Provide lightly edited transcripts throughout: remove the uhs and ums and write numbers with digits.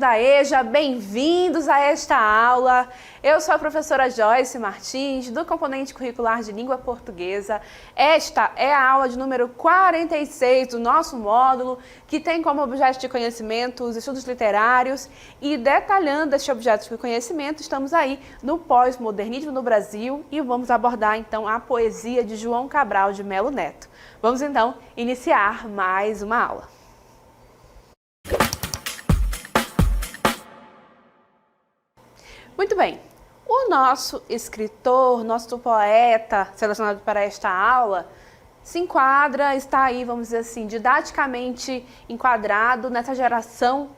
da EJA, bem-vindos a esta aula. Eu sou a professora Joyce Martins, do componente curricular de língua portuguesa. Esta é a aula de número 46 do nosso módulo, que tem como objeto de conhecimento os estudos literários. E detalhando este objeto de conhecimento, estamos aí no pós-modernismo no Brasil e vamos abordar então a poesia de João Cabral de Melo Neto. Vamos então iniciar mais uma aula. Muito bem, o nosso escritor, nosso poeta selecionado para esta aula se enquadra, está aí, vamos dizer assim, didaticamente enquadrado nessa geração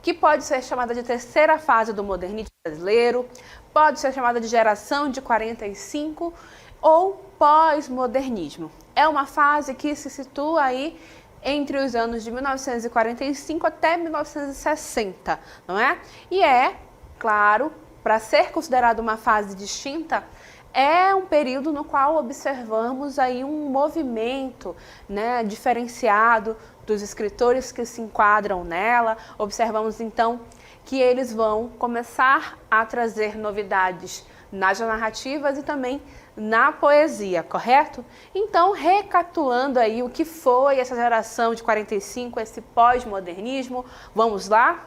que pode ser chamada de terceira fase do modernismo brasileiro, pode ser chamada de geração de 45 ou pós-modernismo. É uma fase que se situa aí entre os anos de 1945 até 1960, não é? E é, claro, para ser considerado uma fase distinta, é um período no qual observamos aí um movimento, né, diferenciado dos escritores que se enquadram nela. Observamos então que eles vão começar a trazer novidades nas narrativas e também na poesia, correto? Então, recapitulando aí o que foi essa geração de 45, esse pós-modernismo, vamos lá?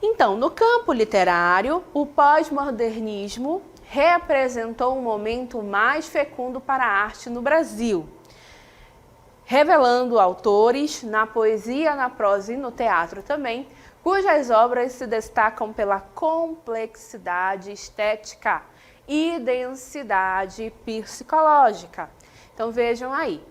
Então, no campo literário, o pós-modernismo representou um momento mais fecundo para a arte no Brasil, revelando autores na poesia, na prosa e no teatro também, cujas obras se destacam pela complexidade estética e densidade psicológica. Então vejam aí,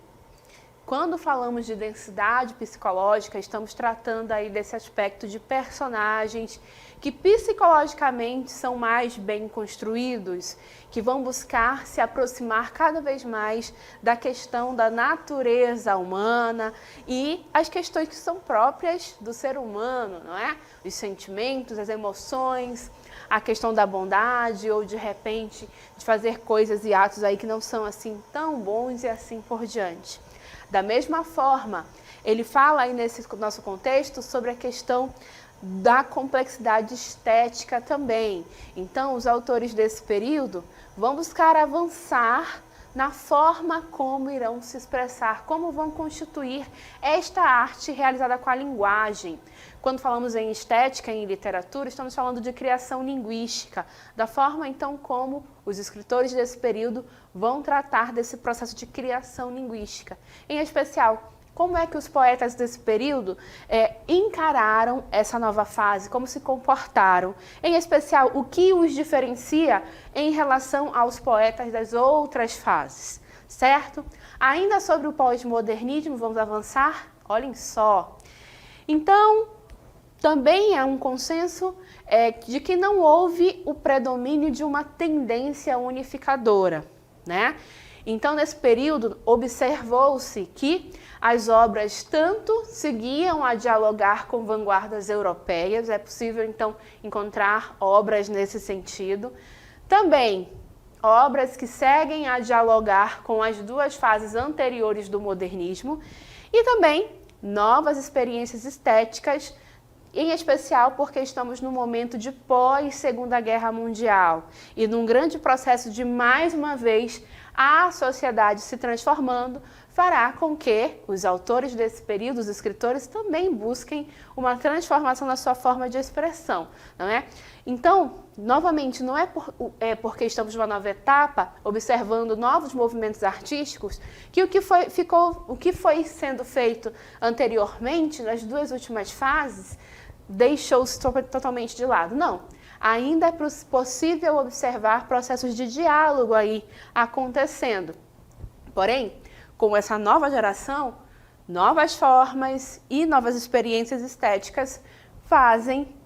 quando falamos de densidade psicológica, estamos tratando aí desse aspecto de personagens que psicologicamente são mais bem construídos, que vão buscar se aproximar cada vez mais da questão da natureza humana e as questões que são próprias do ser humano, não é? Os sentimentos, as emoções, a questão da bondade ou de repente de fazer coisas e atos aí que não são assim tão bons e assim por diante. Da mesma forma, ele fala aí nesse nosso contexto sobre a questão da complexidade estética também. Então, os autores desse período vão buscar avançar na forma como irão se expressar, como vão constituir esta arte realizada com a linguagem. Quando falamos em estética, em literatura, estamos falando de criação linguística, da forma então como os escritores desse período vão tratar desse processo de criação linguística. Em especial, como é que os poetas desse período encararam essa nova fase, como se comportaram, em especial o que os diferencia em relação aos poetas das outras fases, certo? Ainda sobre o pós-modernismo, vamos avançar? Olhem só. Então, também é um consenso de que não houve o predomínio de uma tendência unificadora, né? Então, nesse período, observou-se que as obras tanto seguiam a dialogar com vanguardas europeias, é possível, então, encontrar obras nesse sentido. Também, obras que seguem a dialogar com as duas fases anteriores do modernismo e também novas experiências estéticas, em especial porque estamos no momento de pós-Segunda Guerra Mundial e num grande processo de, mais uma vez, a sociedade se transformando, fará com que os autores desse período, os escritores, também busquem uma transformação na sua forma de expressão, não é? Então, novamente, não é porque estamos numa nova etapa, observando novos movimentos artísticos, que o que foi sendo feito anteriormente, nas duas últimas fases, deixou-se totalmente de lado. Não. Ainda é possível observar processos de diálogo aí acontecendo. Porém, com essa nova geração, novas formas e novas experiências estéticas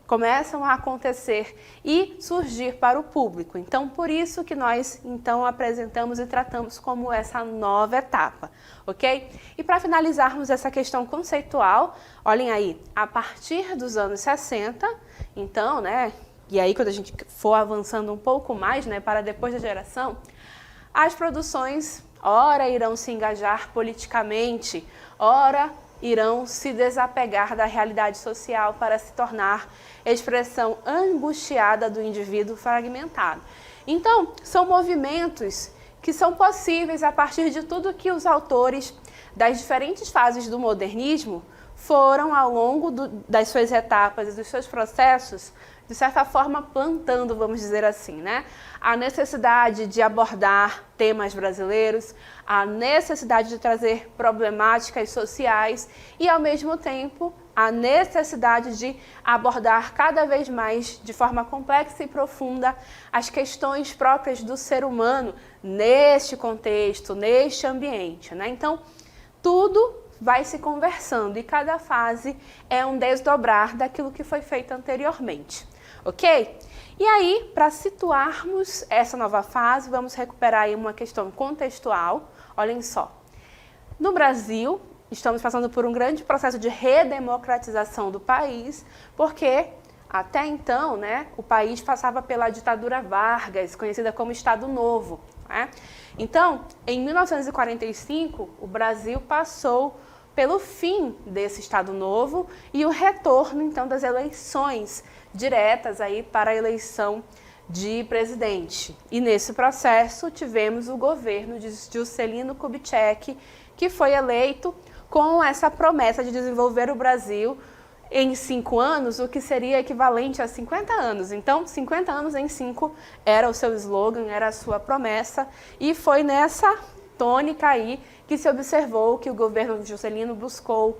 começam a acontecer e surgir para o público. Então, por isso que nós então apresentamos e tratamos como essa nova etapa, ok? E para finalizarmos essa questão conceitual, olhem aí, a partir dos anos 60, então, né? E aí, quando a gente for avançando um pouco mais, né, para depois da geração, as produções, ora irão se engajar politicamente, ora irão se desapegar da realidade social para se tornar expressão angustiada do indivíduo fragmentado. Então, são movimentos que são possíveis a partir de tudo que os autores das diferentes fases do modernismo foram, ao longo das suas etapas e dos seus processos, de certa forma plantando, vamos dizer assim, né? A necessidade de abordar temas brasileiros, a necessidade de trazer problemáticas sociais e, ao mesmo tempo, a necessidade de abordar cada vez mais, de forma complexa e profunda, as questões próprias do ser humano neste contexto, neste ambiente, né? Então, tudo vai se conversando e cada fase é um desdobrar daquilo que foi feito anteriormente, ok? E aí, para situarmos essa nova fase, vamos recuperar aí uma questão contextual. Olhem só, no Brasil, estamos passando por um grande processo de redemocratização do país, porque até então, né, o país passava pela ditadura Vargas, conhecida como Estado Novo, né? Então, em 1945, o Brasil passou pelo fim desse Estado Novo e o retorno, então, das eleições diretas aí para a eleição de presidente. E nesse processo tivemos o governo de Juscelino Kubitschek, que foi eleito com essa promessa de desenvolver o Brasil em 5 anos, o que seria equivalente a 50 anos. Então, 50 anos em 5 era o seu slogan, era a sua promessa, e foi nessa tônica aí que se observou que o governo de Juscelino buscou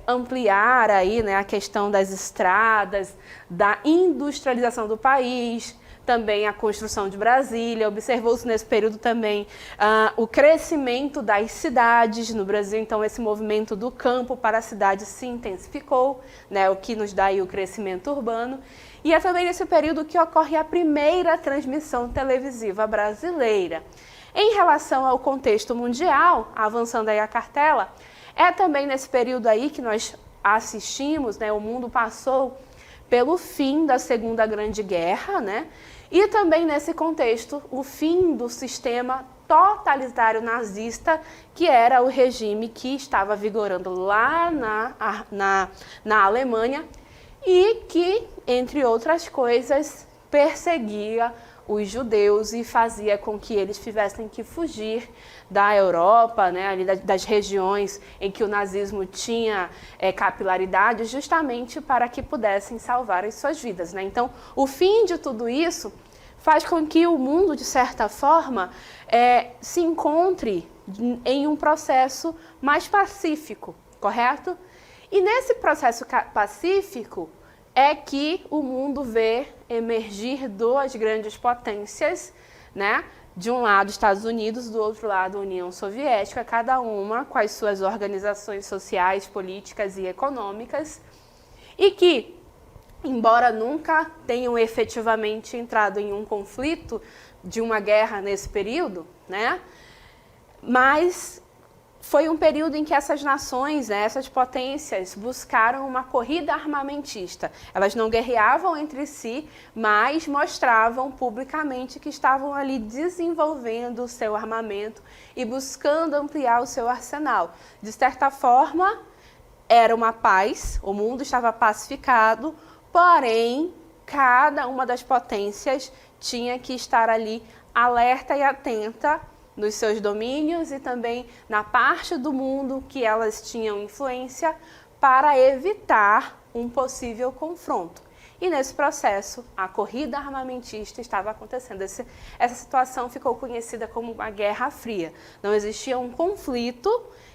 ampliar aí, né, a questão das estradas, da industrialização do país, também a construção de Brasília. Observou-se nesse período também o crescimento das cidades no Brasil, então esse movimento do campo para a cidade se intensificou, né, o que nos dá aí o crescimento urbano. E é também nesse período que ocorre a primeira transmissão televisiva brasileira. Em relação ao contexto mundial, avançando aí a cartela, é também nesse período aí que nós assistimos, né, o mundo passou pelo fim da Segunda Grande Guerra, né, e também nesse contexto o fim do sistema totalitário nazista, que era o regime que estava vigorando lá na Alemanha e que, entre outras coisas, perseguia os judeus e fazia com que eles tivessem que fugir da Europa, né, ali das regiões em que o nazismo tinha capilaridade, justamente para que pudessem salvar as suas vidas, né? Então, o fim de tudo isso faz com que o mundo, de certa forma, se encontre em um processo mais pacífico, correto? E nesse processo pacífico, é que o mundo vê emergir duas grandes potências, né? De um lado, Estados Unidos, do outro lado, a União Soviética, cada uma com as suas organizações sociais, políticas e econômicas, e que, embora nunca tenham efetivamente entrado em um conflito de uma guerra nesse período, né? Mas foi um período em que essas nações, né, essas potências, buscaram uma corrida armamentista. Elas não guerreavam entre si, mas mostravam publicamente que estavam ali desenvolvendo o seu armamento e buscando ampliar o seu arsenal. De certa forma, era uma paz, o mundo estava pacificado, porém, cada uma das potências tinha que estar ali alerta e atenta nos seus domínios e também na parte do mundo que elas tinham influência para evitar um possível confronto. E nesse processo, a corrida armamentista estava acontecendo. Essa situação ficou conhecida como uma Guerra Fria. Não existia um conflito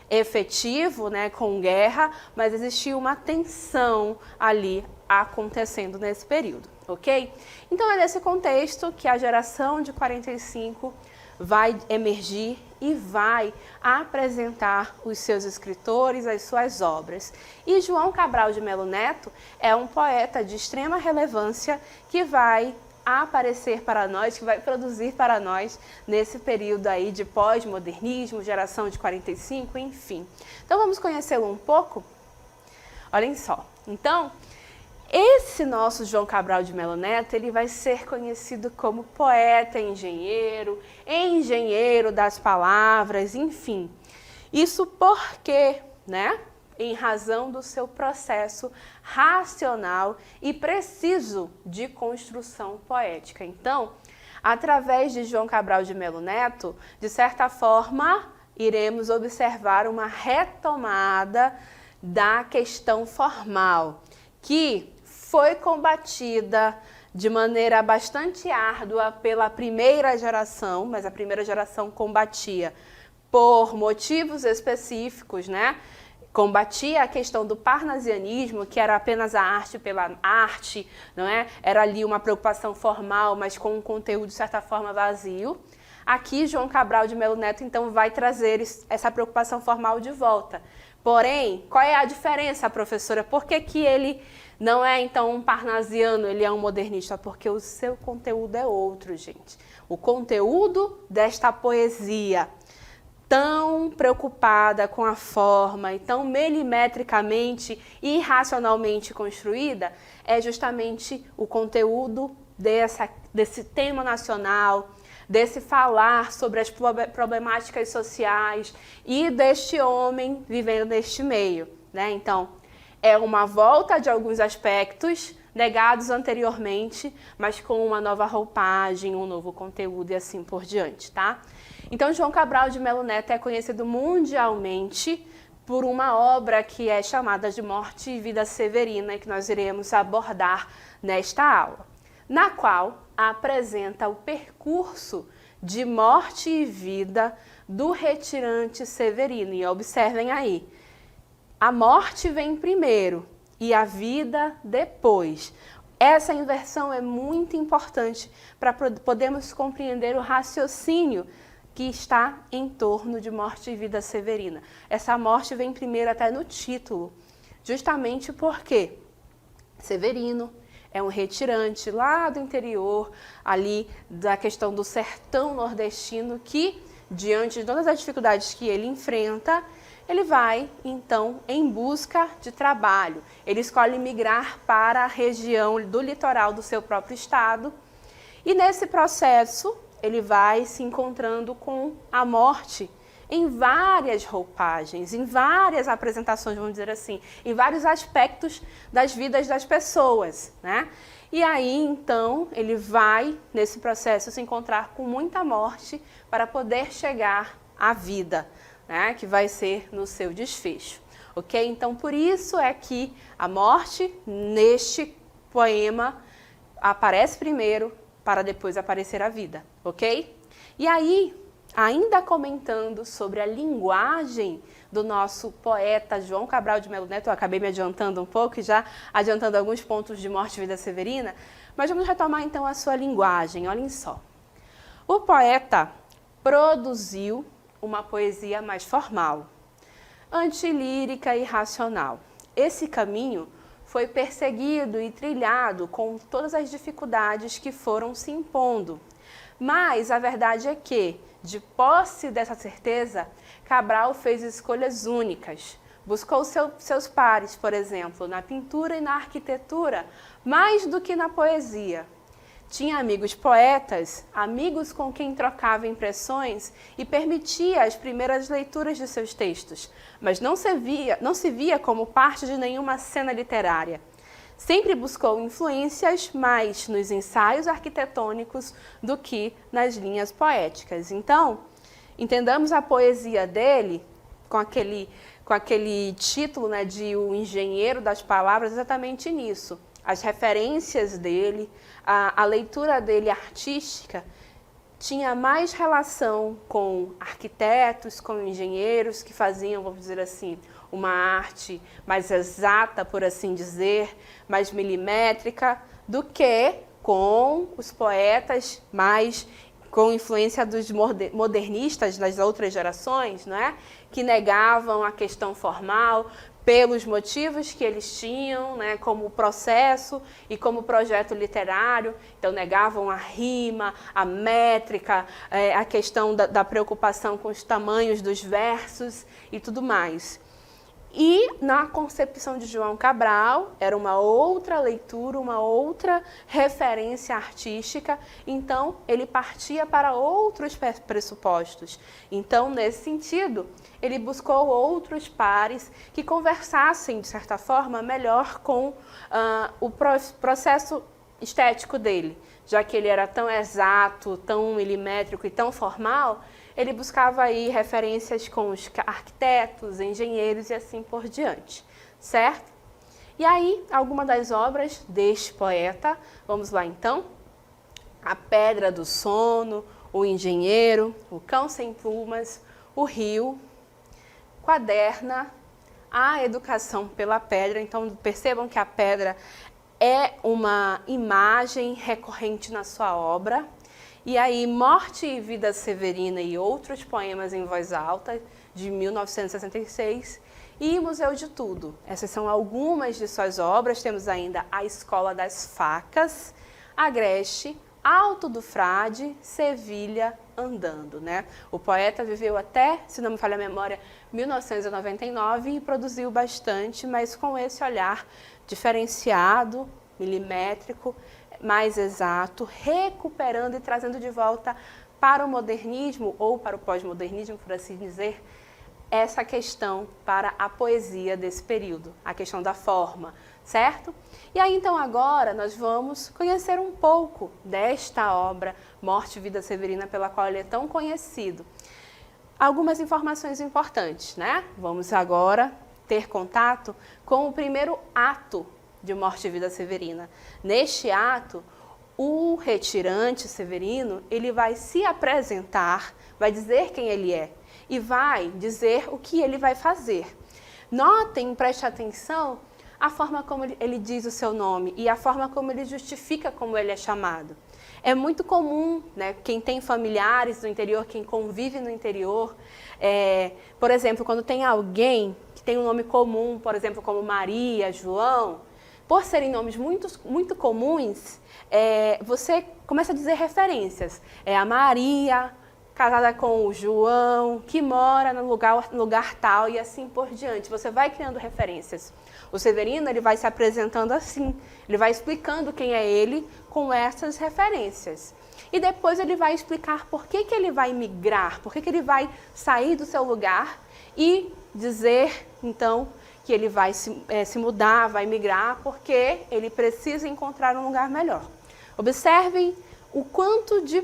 efetivo, né, com guerra, mas existia uma tensão ali acontecendo nesse período, ok? Então é nesse contexto que a geração de 45 vai emergir e vai apresentar os seus escritores, as suas obras. E João Cabral de Melo Neto é um poeta de extrema relevância que vai aparecer para nós, que vai produzir para nós nesse período aí de pós-modernismo, geração de 45, enfim. Então vamos conhecê-lo um pouco? Olhem só. Então, esse nosso João Cabral de Melo Neto, ele vai ser conhecido como poeta engenheiro das palavras, enfim. Isso porque, né? em razão do seu processo racional e preciso de construção poética. Então, através de João Cabral de Melo Neto, de certa forma, iremos observar uma retomada da questão formal, que foi combatida de maneira bastante árdua pela primeira geração, mas a primeira geração combatia por motivos específicos, né? Combatia a questão do parnasianismo, que era apenas a arte pela arte, não é? Era ali uma preocupação formal, mas com um conteúdo de certa forma vazio. Aqui, João Cabral de Melo Neto, então, vai trazer essa preocupação formal de volta. Porém, qual é a diferença, professora? Por que que ele não é, então, um parnasiano, ele é um modernista? Porque o seu conteúdo é outro, gente. O conteúdo desta poesia, tão preocupada com a forma e tão milimetricamente e racionalmente construída, é justamente o conteúdo desse tema nacional, desse falar sobre as problemáticas sociais e deste homem vivendo neste meio, né? Então, é uma volta de alguns aspectos negados anteriormente, mas com uma nova roupagem, um novo conteúdo e assim por diante, tá? Então, João Cabral de Melo Neto é conhecido mundialmente por uma obra que é chamada de Morte e Vida Severina, e que nós iremos abordar nesta aula, na qual apresenta o percurso de morte e vida do retirante Severino. E observem aí, a morte vem primeiro e a vida depois. Essa inversão é muito importante para podermos compreender o raciocínio que está em torno de Morte e Vida Severina. Essa morte vem primeiro até no título, justamente porque Severino é um retirante lá do interior, ali da questão do sertão nordestino, que, diante de todas as dificuldades que ele enfrenta, ele vai, então, em busca de trabalho. Ele escolhe migrar para a região do litoral do seu próprio estado, e nesse processo ele vai se encontrando com a morte em várias roupagens, em várias apresentações, vamos dizer assim, em vários aspectos das vidas das pessoas, né? E aí, então, ele vai, nesse processo, se encontrar com muita morte para poder chegar à vida, né? Que vai ser no seu desfecho, ok? Então, por isso é que a morte, neste poema, aparece primeiro para depois aparecer a vida, ok? E aí, ainda comentando sobre a linguagem do nosso poeta João Cabral de Melo Neto, eu acabei me adiantando um pouco e já adiantando alguns pontos de Morte e Vida Severina, mas vamos retomar então a sua linguagem, olhem só. O poeta produziu uma poesia mais formal, antilírica e racional. Esse caminho foi perseguido e trilhado com todas as dificuldades que foram se impondo. Mas a verdade é que, de posse dessa certeza, Cabral fez escolhas únicas. Buscou seus pares, por exemplo, na pintura e na arquitetura, mais do que na poesia. Tinha amigos poetas, amigos com quem trocava impressões e permitia as primeiras leituras de seus textos, mas não se via como parte de nenhuma cena literária. Sempre buscou influências mais nos ensaios arquitetônicos do que nas linhas poéticas. Então, entendamos a poesia dele com aquele título, né, de O Engenheiro das Palavras, exatamente nisso. As referências dele, a leitura dele artística, tinha mais relação com arquitetos, com engenheiros que faziam, vamos dizer assim, uma arte mais exata, por assim dizer, mais milimétrica, do que com os poetas mais com influência dos modernistas das outras gerações, não é? Que negavam a questão formal pelos motivos que eles tinham, né, como processo e como projeto literário. Então negavam a rima, a métrica, a questão da preocupação com os tamanhos dos versos e tudo mais. E na concepção de João Cabral, era uma outra leitura, uma outra referência artística, então ele partia para outros pressupostos. Então, nesse sentido, ele buscou outros pares que conversassem, de certa forma, melhor com o processo estético dele. Já que ele era tão exato, tão milimétrico e tão formal, ele buscava aí referências com os arquitetos, engenheiros e assim por diante, certo? E aí, algumas das obras deste poeta, vamos lá então. A Pedra do Sono, O Engenheiro, O Cão Sem Plumas, O Rio, Quaderna, A Educação pela Pedra. Então, percebam que a pedra é uma imagem recorrente na sua obra. E aí, Morte e Vida Severina e outros poemas em voz alta, de 1966, e Museu de Tudo. Essas são algumas de suas obras. Temos ainda A Escola das Facas, Agreste, Alto do Frade, Sevilha Andando, né? O poeta viveu até, se não me falha a memória, 1999 e produziu bastante, mas com esse olhar diferenciado, milimétrico, mais exato, recuperando e trazendo de volta para o modernismo ou para o pós-modernismo, por assim dizer, essa questão para a poesia desse período, a questão da forma, certo? E aí então agora nós vamos conhecer um pouco desta obra, Morte e Vida Severina, pela qual ele é tão conhecido. Algumas informações importantes, né? Vamos agora ter contato com o primeiro ato de Morte e Vida Severina. Neste ato, o retirante Severino, ele vai se apresentar, vai dizer quem ele é e vai dizer o que ele vai fazer. Notem, preste atenção, a forma como ele diz o seu nome e a forma como ele justifica como ele é chamado. É muito comum, né, quem tem familiares no interior, quem convive no interior, por exemplo, quando tem alguém que tem um nome comum, por exemplo, como Maria, João, por serem nomes muito comuns, você começa a dizer referências. É a Maria, casada com o João, que mora no lugar tal e assim por diante. Você vai criando referências. O Severino, ele vai se apresentando assim, ele vai explicando quem é ele com essas referências. E depois ele vai explicar por que ele vai migrar, por que ele vai sair do seu lugar e dizer, então, que ele vai se mudar, vai migrar, porque ele precisa encontrar um lugar melhor. Observem o quanto de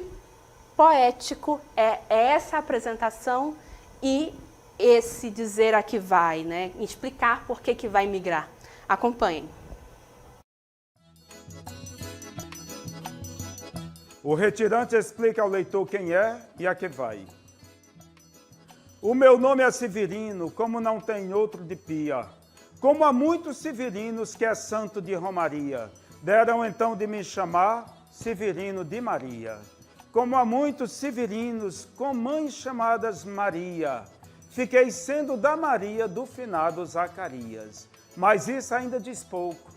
poético é essa apresentação e esse dizer a que vai, né? Explicar por que vai migrar. Acompanhem. O retirante explica ao leitor quem é e a que vai. O meu nome é Severino, como não tem outro de pia. Como há muitos severinos que é santo de Romaria, deram então de me chamar Severino de Maria. Como há muitos severinos com mães chamadas Maria, fiquei sendo da Maria do finado Zacarias. Mas isso ainda diz pouco.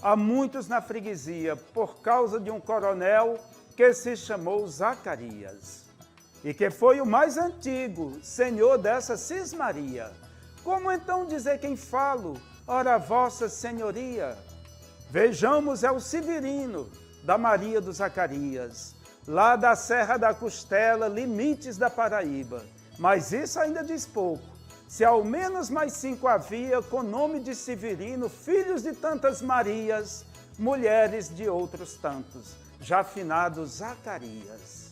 Há muitos na freguesia, por causa de um coronel que se chamou Zacarias, e que foi o mais antigo, senhor dessa cismaria. Como então dizer quem falo? Ora, vossa senhoria. Vejamos, é o Severino, da Maria do Zacarias, lá da Serra da Costela, limites da Paraíba. Mas isso ainda diz pouco. Se ao menos mais 5 havia, com nome de Severino, filhos de tantas Marias, mulheres de outros tantos, já finado Zacarias.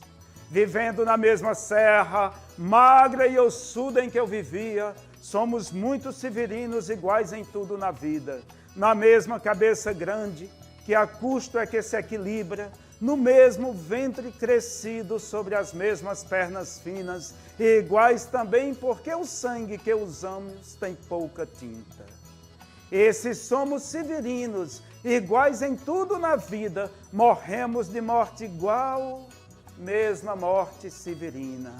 Vivendo na mesma serra, magra e ossuda em que eu vivia, somos muitos severinos iguais em tudo na vida, na mesma cabeça grande, que a custo é que se equilibra, no mesmo ventre crescido, sobre as mesmas pernas finas, e iguais também porque o sangue que usamos tem pouca tinta. Esses somos severinos, iguais em tudo na vida, morremos de morte igual, mesma morte severina,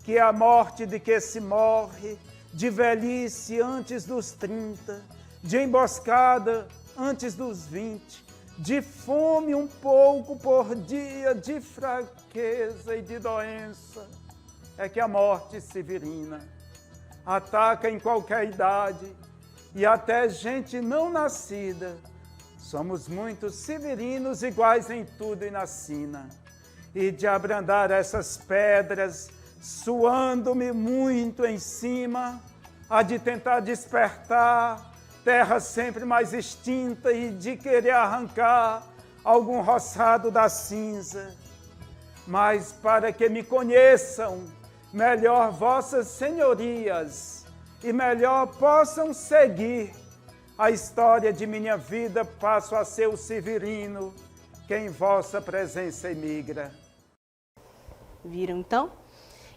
que é a morte de que se morre, de velhice antes dos 30, de emboscada antes dos 20, de fome um pouco por dia, de fraqueza e de doença. É que a morte severina ataca em qualquer idade, e até gente não nascida. Somos muitos severinos iguais em tudo e na sina. E de abrandar essas pedras, suando-me muito em cima, há de tentar despertar terra sempre mais extinta e de querer arrancar algum roçado da cinza. Mas para que me conheçam melhor vossas senhorias e melhor possam seguir a história de minha vida, passo a ser o severino que em vossa presença emigra. Viram então?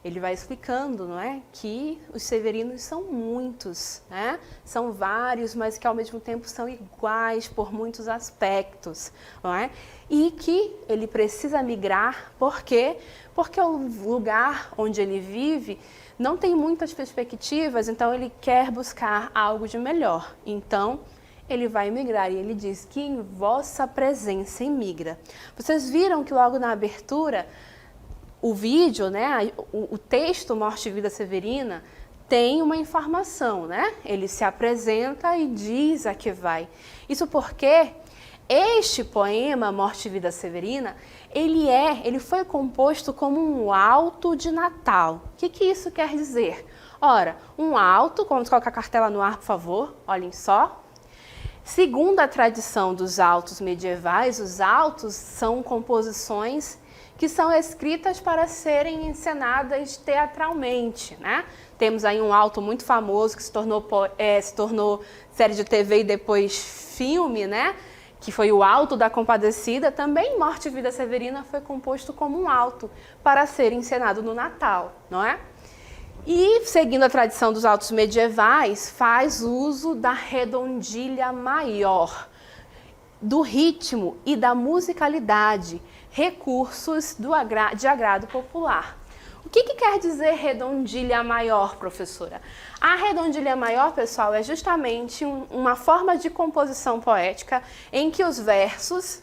Ele vai explicando, não é? Que os severinos são muitos, né? São vários, mas que ao mesmo tempo são iguais por muitos aspectos, não é? E que ele precisa migrar, por quê? Porque o lugar onde ele vive não tem muitas perspectivas, então ele quer buscar algo de melhor. Então, ele vai migrar e ele diz que em vossa presença emigra. Vocês viram que logo na abertura o vídeo, né, o texto Morte e Vida Severina tem uma informação, né? Ele se apresenta e diz a que vai. Isso porque este poema, Morte e Vida Severina, ele foi composto como um alto de Natal. O que isso quer dizer? Ora, um alto, vamos colocar a cartela no ar, por favor, olhem só. Segundo a tradição dos altos medievais, os altos são composições que são escritas para serem encenadas teatralmente, né? Temos aí um alto muito famoso que se tornou série de TV e depois filme, né? Que foi o Alto da Compadecida. Também Morte e Vida Severina foi composto como um alto para ser encenado no Natal, não é? E, seguindo a tradição dos altos medievais, faz uso da redondilha maior, do ritmo e da musicalidade, recursos de agrado popular. O que quer dizer redondilha maior, professora? A redondilha maior, pessoal, é justamente uma forma de composição poética em que os versos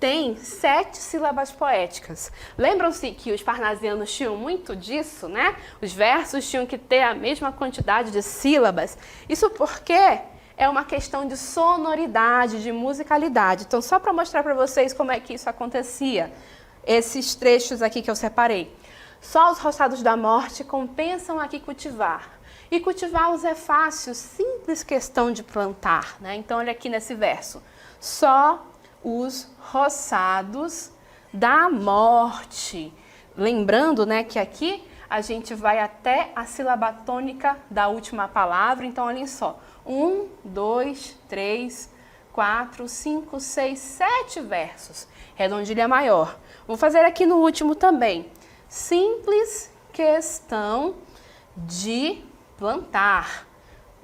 têm 7 sílabas poéticas. Lembram-se que os parnasianos tinham muito disso, né? Os versos tinham que ter a mesma quantidade de sílabas. Isso porque é uma questão de sonoridade, de musicalidade. Então, só para mostrar para vocês como é que isso acontecia, esses trechos aqui que eu separei. Só os roçados da morte compensam aqui cultivar. E cultivá-los é fácil, simples questão de plantar, né? Então, olha aqui nesse verso. Só os roçados da morte. Lembrando, né, que aqui a gente vai até a sílaba tônica da última palavra. Então, olhem só. 1, 2, 3, 4, 5, 6, 7 versos. Redondilha maior. Vou fazer aqui no último também. Simples questão de plantar.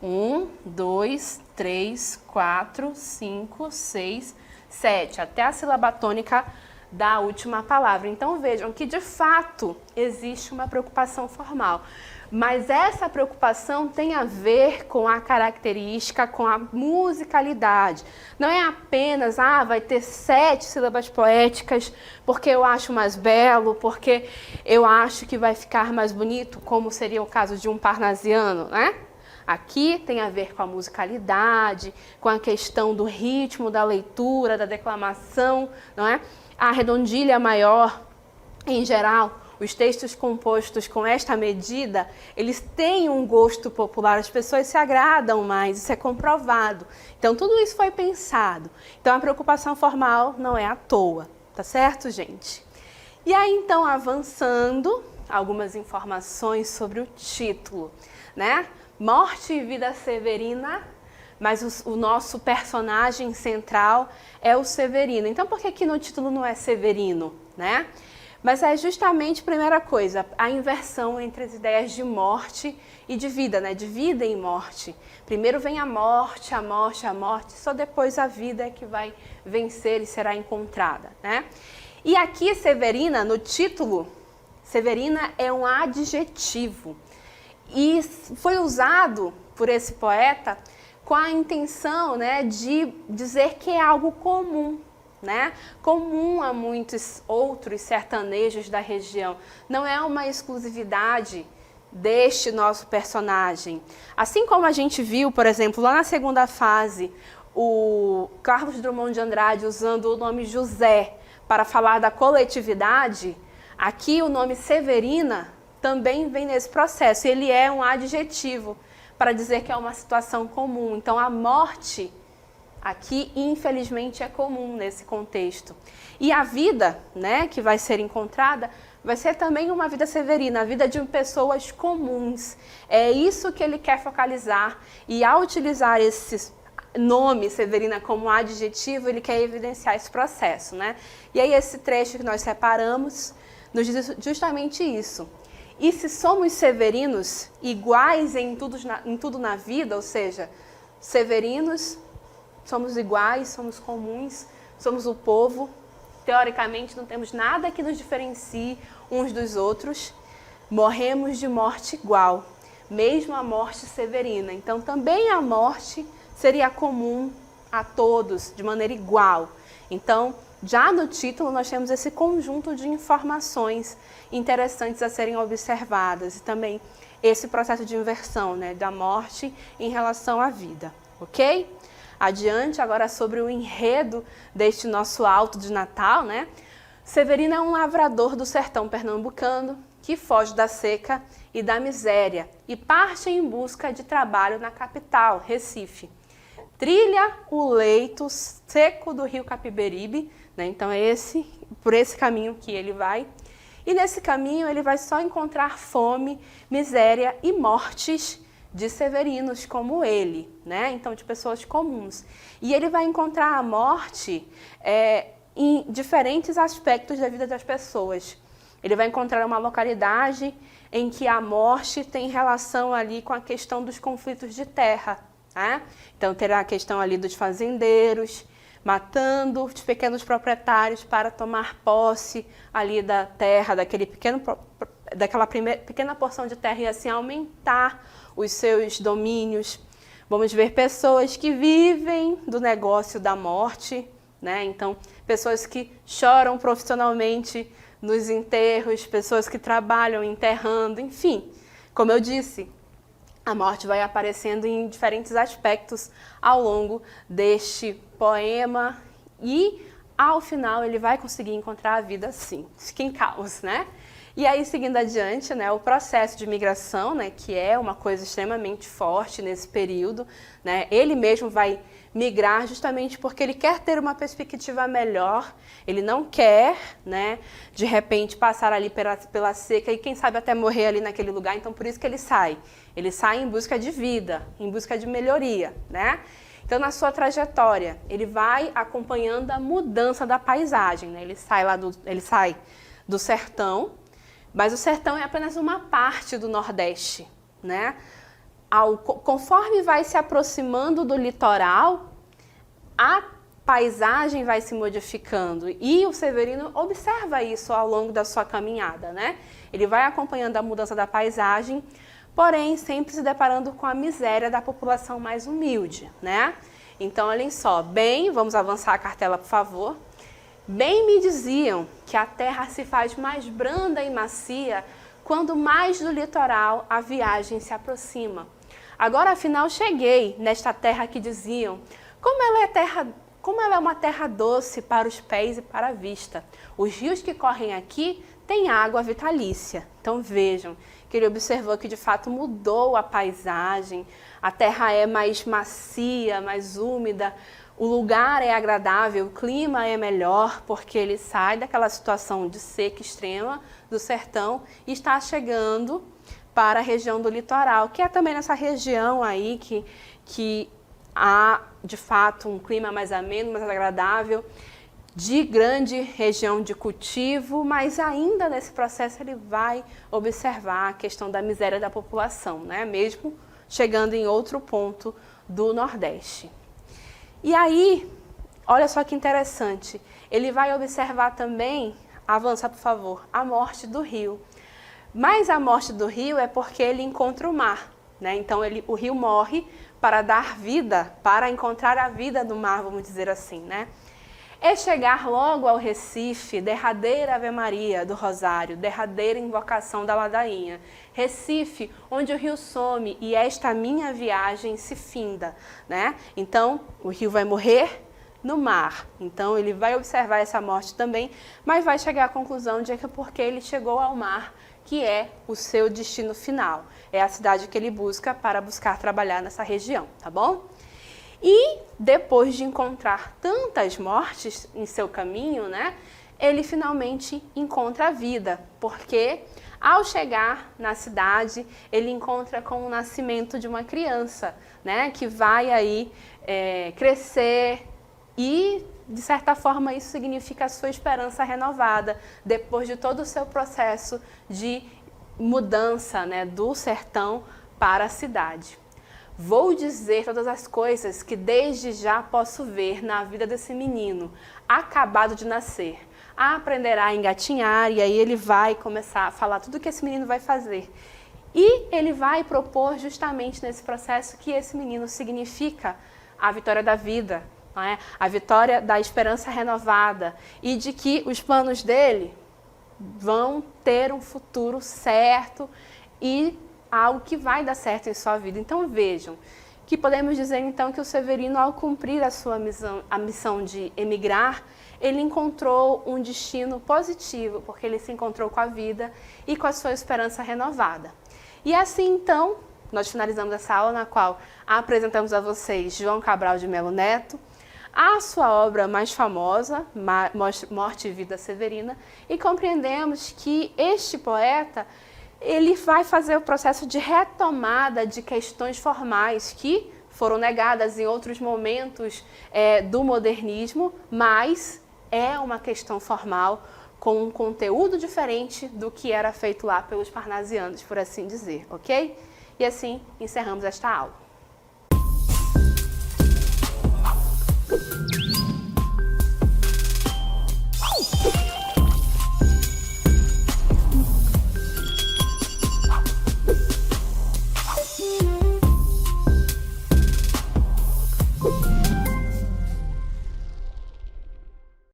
1, 2, 3, 4, 5, 6, 7. Até a sílaba tônica da última palavra. Então vejam que de fato existe uma preocupação formal. Mas essa preocupação tem a ver com a característica, com a musicalidade. Não é apenas, vai ter 7 sílabas poéticas porque eu acho mais belo, porque eu acho que vai ficar mais bonito, como seria o caso de um parnasiano, né? Aqui tem a ver com a musicalidade, com a questão do ritmo da leitura, da declamação, não é? A redondilha maior, em geral, os textos compostos com esta medida, eles têm um gosto popular, as pessoas se agradam mais, isso é comprovado. Então, tudo isso foi pensado. Então, a preocupação formal não é à toa, tá certo, gente? E aí, então, avançando, algumas informações sobre o título, né? Morte e Vida Severina, mas o nosso personagem central é o Severino. Então, por que aqui no título não é Severino, né? Mas é justamente, primeira coisa, a inversão entre as ideias de morte e de vida, né? De vida e morte. Primeiro vem a morte, a morte, a morte, só depois a vida é que vai vencer e será encontrada, né? E aqui, Severina, no título, Severina é um adjetivo. E foi usado por esse poeta com a intenção, né, de dizer que é algo comum. Né? Comum a muitos outros sertanejos da região. Não é uma exclusividade deste nosso personagem. Assim como a gente viu, por exemplo, lá na segunda fase, o Carlos Drummond de Andrade usando o nome José para falar da coletividade, aqui o nome Severina também vem nesse processo. Ele é um adjetivo para dizer que é uma situação comum. Então, a morte aqui, infelizmente, é comum nesse contexto. E a vida, né, que vai ser encontrada, vai ser também uma vida severina, a vida de pessoas comuns. É isso que ele quer focalizar. E ao utilizar esse nome Severina como adjetivo, ele quer evidenciar esse processo, né? E aí esse trecho que nós separamos nos diz justamente isso. E se somos severinos iguais em tudo na vida, ou seja, severinos, somos iguais, somos comuns, somos o povo, teoricamente não temos nada que nos diferencie uns dos outros, morremos de morte igual, mesmo a morte severina. Então também a morte seria comum a todos, de maneira igual. Então, já no título nós temos esse conjunto de informações interessantes a serem observadas e também esse processo de inversão, né, da morte em relação à vida, ok? Adiante agora sobre o enredo deste nosso alto de Natal, né? Severino é um lavrador do sertão pernambucano que foge da seca e da miséria e parte em busca de trabalho na capital, Recife. Trilha o leito seco do rio Capiberibe, né? Então é por esse caminho que ele vai. E nesse caminho ele vai só encontrar fome, miséria e mortes de severinos como ele, né? Então de pessoas comuns. E ele vai encontrar a morte em diferentes aspectos da vida das pessoas. Ele vai encontrar uma localidade em que a morte tem relação ali com a questão dos conflitos de terra, né? Então terá a questão ali dos fazendeiros matando os pequenos proprietários para tomar posse ali da terra, daquela pequena porção de terra e assim aumentar os seus domínios. Vamos ver pessoas que vivem do negócio da morte, né? Então, pessoas que choram profissionalmente nos enterros, pessoas que trabalham enterrando, enfim. Como eu disse, a morte vai aparecendo em diferentes aspectos ao longo deste poema e, ao final, ele vai conseguir encontrar a vida sim, fica em caos, né? E aí, seguindo adiante, né, o processo de migração, né, que é uma coisa extremamente forte nesse período, né, ele mesmo vai migrar justamente porque ele quer ter uma perspectiva melhor, ele não quer, né, de repente passar ali pela seca e quem sabe até morrer ali naquele lugar, então por isso que ele sai em busca de vida, em busca de melhoria, né? Então na sua trajetória, ele vai acompanhando a mudança da paisagem, né? Ele sai do sertão, mas o sertão é apenas uma parte do Nordeste, né? Conforme vai se aproximando do litoral, a paisagem vai se modificando e o Severino observa isso ao longo da sua caminhada, né? Ele vai acompanhando a mudança da paisagem, porém sempre se deparando com a miséria da população mais humilde, né? Então, olhem só, vamos avançar a cartela, por favor. Bem me diziam que a terra se faz mais branda e macia quando mais do litoral a viagem se aproxima. Agora, afinal, cheguei nesta terra que diziam, como ela é uma terra doce para os pés e para a vista. Os rios que correm aqui têm água vitalícia. Então, vejam que ele observou que, de fato, mudou a paisagem, a terra é mais macia, mais úmida, o lugar é agradável, o clima é melhor, porque ele sai daquela situação de seca extrema do sertão e está chegando para a região do litoral, que é também nessa região aí que há, de fato, um clima mais ameno, mais agradável, de grande região de cultivo, mas ainda nesse processo ele vai observar a questão da miséria da população, né? Mesmo chegando em outro ponto do Nordeste. E aí, olha só que interessante, ele vai observar também, avança por favor, a morte do rio. Mas a morte do rio é porque ele encontra o mar, né? Então o rio morre para dar vida, para encontrar a vida do mar, vamos dizer assim, né? é chegar logo ao Recife, derradeira Ave Maria do Rosário, derradeira invocação da ladainha. Recife, onde o rio some e esta minha viagem se finda, né? Então, o rio vai morrer no mar. Então, ele vai observar essa morte também, mas vai chegar à conclusão de que é porque ele chegou ao mar, que é o seu destino final. É a cidade que ele busca para buscar trabalhar nessa região, tá bom? E depois de encontrar tantas mortes em seu caminho, né, ele finalmente encontra a vida, porque ao chegar na cidade, ele encontra com o nascimento de uma criança, né, que vai aí crescer e, de certa forma, isso significa a sua esperança renovada, depois de todo o seu processo de mudança, né, do sertão para a cidade. Vou dizer todas as coisas que desde já posso ver na vida desse menino, acabado de nascer. Aprenderá a engatinhar e aí ele vai começar a falar tudo que esse menino vai fazer. E ele vai propor justamente nesse processo que esse menino significa a vitória da vida, não é? A vitória da esperança renovada e de que os planos dele vão ter um futuro certo e algo que vai dar certo em sua vida. Então vejam, que podemos dizer então que o Severino, ao cumprir a missão de emigrar, ele encontrou um destino positivo, porque ele se encontrou com a vida e com a sua esperança renovada. E assim então, nós finalizamos essa aula na qual apresentamos a vocês João Cabral de Melo Neto, a sua obra mais famosa, Morte e Vida Severina, e compreendemos que este poeta ele vai fazer o processo de retomada de questões formais que foram negadas em outros momentos do modernismo, mas é uma questão formal com um conteúdo diferente do que era feito lá pelos parnasianos, por assim dizer, ok? E assim encerramos esta aula.